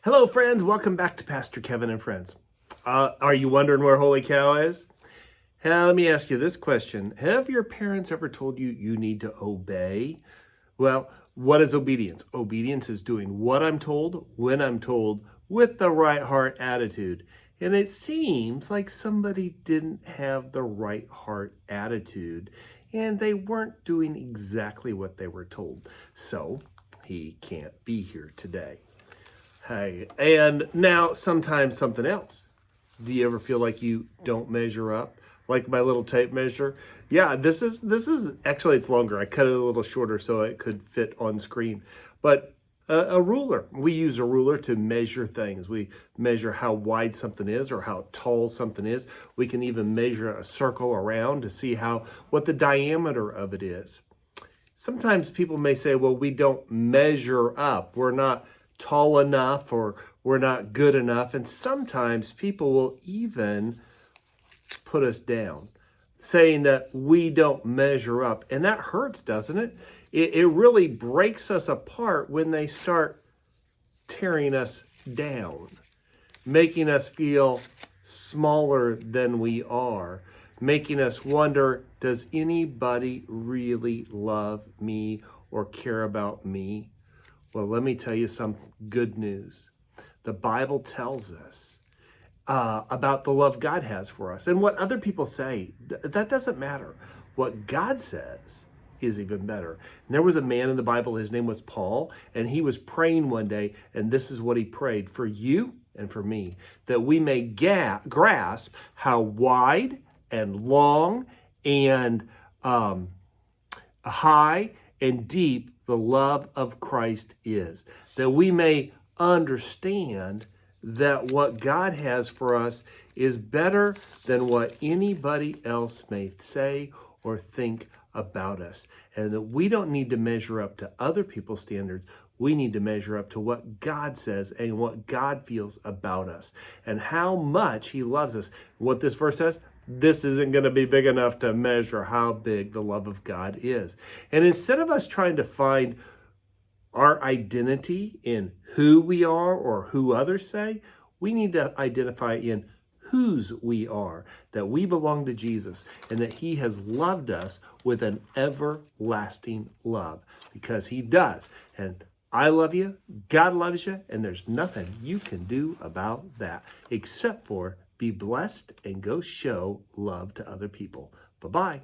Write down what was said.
Hello, friends. Welcome back to Pastor Kevin and Friends. Are you wondering where Holy Cow is? Let me ask you this question. Have your parents ever told you you need to obey? Well, what is obedience? Obedience is doing what I'm told, when I'm told, with the right heart attitude. And it seems like somebody didn't have the right heart attitude and they weren't doing exactly what they were told. So he can't be here today. Hey, and now sometimes something else. Do you ever feel like you don't measure up? Like my little tape measure? Yeah, this is actually it's longer. I cut it a little shorter so it could fit on screen. But a ruler. We use a ruler to measure things. We measure how wide something is or how tall something is. We can even measure a circle around to see what the diameter of it is. Sometimes people may say, well, we don't measure up. We're not tall enough or we're not good enough. And sometimes people will even put us down, saying that we don't measure up. And that hurts, doesn't it? It really breaks us apart when they start tearing us down, making us feel smaller than we are, making us wonder, does anybody really love me or care about me? Well, let me tell you some good news. The Bible tells us about the love God has for us. And what other people say, that doesn't matter. What God says is even better. And there was a man in the Bible, his name was Paul, and he was praying one day, and this is what he prayed: for you and for me, that we may grasp how wide and long and high and deep the love of Christ is, that we may understand that what God has for us is better than what anybody else may say or think about us, and that we don't need to measure up to other people's standards. We need to measure up to what God says and what God feels about us and how much he loves us. What this verse says, this isn't going to be big enough to measure how big the love of God is. And instead of us trying to find our identity in who we are or who others say, we need to identify in whose we are, that we belong to Jesus and that he has loved us with an everlasting love, because he does. And I love you, God loves you, and there's nothing you can do about that except for be blessed and go show love to other people. Bye-bye.